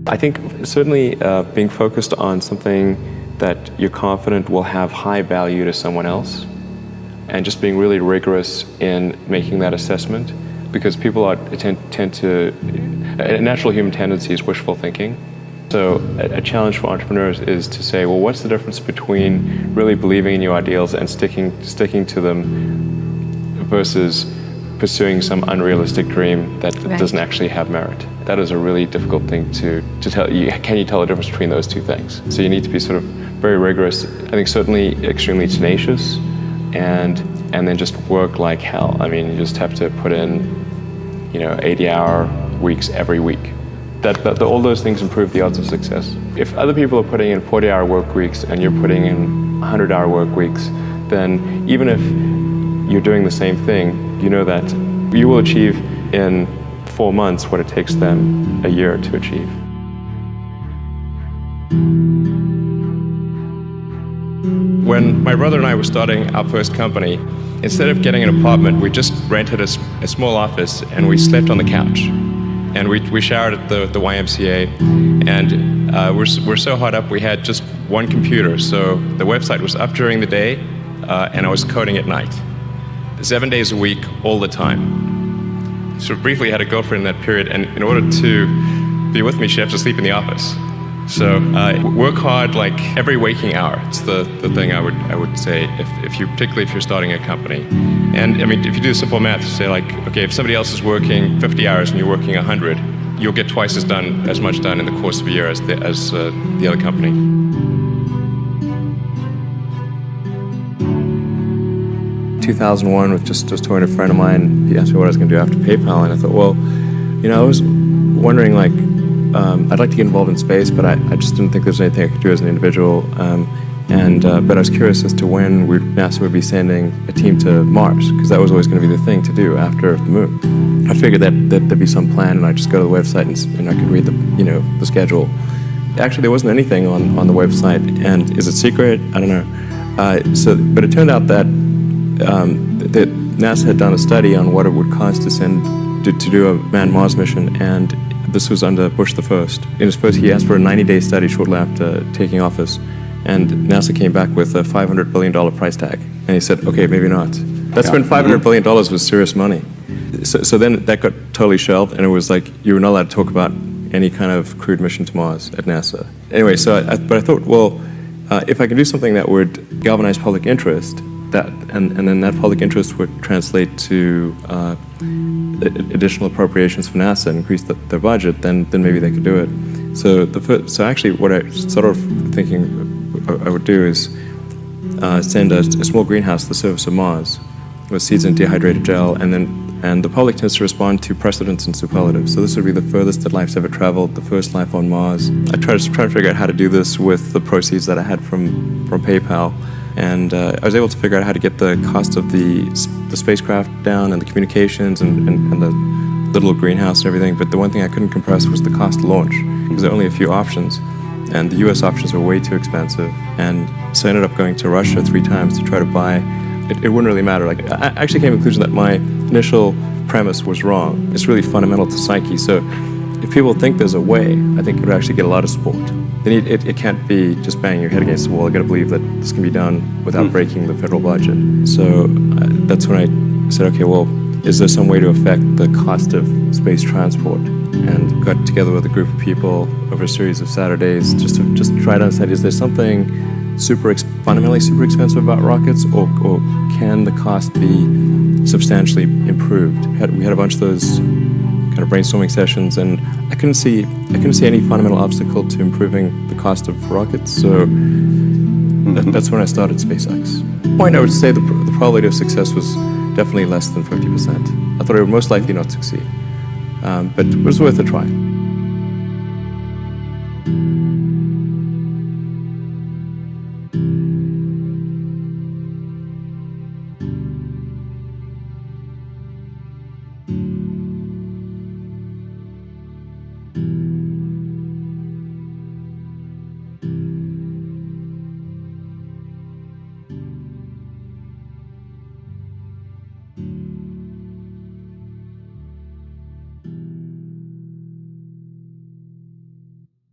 I think certainly being focused on something that you're confident will have high value to someone else, and just being really rigorous in making that assessment, because people tend to, a natural human tendency is wishful thinking. So a challenge for entrepreneurs is to say, well, what's the difference between really believing in your ideals and sticking to them versus pursuing some unrealistic dream that doesn't actually have merit? That is a really difficult thing to tell. Can you tell the difference between those two things? So you need to be sort of very rigorous. I think certainly extremely tenacious, and then just work like hell. I mean, you just have to put in, 80-hour weeks every week. All those things improve the odds of success. If other people are putting in 40-hour work weeks and you're putting in 100-hour work weeks, then even if you're doing the same thing, you know that you will achieve in 4 months what it takes them a year to achieve. When my brother and I were starting our first company, instead of getting an apartment, we just rented a small office and we slept on the couch. And we showered at the YMCA, and we're so hot up we had just one computer. So the website was up during the day, and I was coding at night. 7 days a week, all the time. So briefly had a girlfriend in that period, and in order to be with me, she had to sleep in the office. So work hard like every waking hour. It's the thing I would say, particularly if you're starting a company. And I mean, if you do simple math, say like, okay, if somebody else is working 50 hours and you're working 100, you'll get twice as much done in the course of a year as the other company. In 2001, with just talking to a friend of mine, he asked me what I was going to do after PayPal, and I thought, well, I was wondering, like, I'd like to get involved in space, but I just didn't think there's anything I could do as an individual. But I was curious as to when NASA would be sending a team to Mars, because that was always going to be the thing to do after the moon. I figured that there'd be some plan, and I'd just go to the website and I could read the schedule. Actually, there wasn't anything on the website, and is it secret? I don't know. But it turned out that NASA had done a study on what it would cost to do a manned Mars mission, and this was under Bush the First. He asked for a 90-day study shortly after taking office, and NASA came back with a $500 billion price tag. And he said, okay, maybe not. That's when $500 billion was serious money. So then that got totally shelved, and it was like you were not allowed to talk about any kind of crewed mission to Mars at NASA. Anyway, but I thought, well, if I could do something that would galvanize public interest, and then that public interest would translate to additional appropriations for NASA and increase their budget, then maybe they could do it. So actually, what I sort of thinking I would do is send a small greenhouse to the surface of Mars with seeds in dehydrated gel, and the public tends to respond to precedents and superlatives. So this would be the furthest that life's ever traveled, the first life on Mars. I tried to figure out how to do this with the proceeds that I had from PayPal, and I was able to figure out how to get the cost of the spacecraft down, and the communications, and the little greenhouse and everything. But the one thing I couldn't compress was the cost to launch, because there are only a few options, and the US options were way too expensive. And so I ended up going to Russia 3 times to try to buy. It wouldn't really matter. Like, I actually came to the conclusion that my initial premise was wrong. It's really fundamental to psyche. So if people think there's a way, I think it would actually get a lot of support. It can't be just banging your head against the wall. You got to believe that this can be done without breaking the federal budget. So that's when I said, okay, well, is there some way to affect the cost of space transport? And got together with a group of people over a series of Saturdays just to try to understand, is there something fundamentally super expensive about rockets, or can the cost be substantially improved? We had a bunch of those kind of brainstorming sessions, and I couldn't see any fundamental obstacle to improving the cost of rockets. So that's when I started SpaceX. At the point, I would say the probability of success was definitely less than 50%. I thought it would most likely not succeed, but it was worth a try.